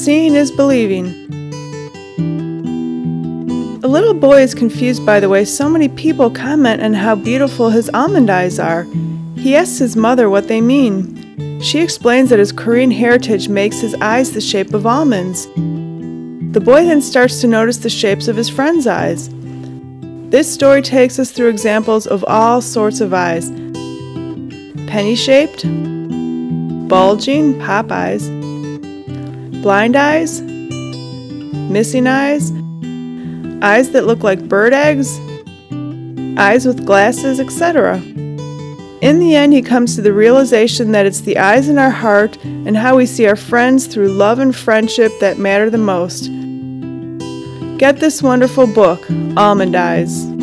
seeing is believing. A little boy is confused by the way so many people comment on how beautiful his almond eyes are. He asks his mother what they mean. She explains that his Korean heritage makes his eyes the shape of almonds. The boy then starts to notice the shapes of his friends' eyes. This story takes us through examples of all sorts of eyes. Penny-shaped, bulging, pop eyes, blind eyes, missing eyes, eyes that look like bird eggs, eyes with glasses, etc. In the end, he comes to the realization that it's the eyes in our heart and how we see our friends through love and friendship that matter the most. Get this wonderful book, Almond Eyes.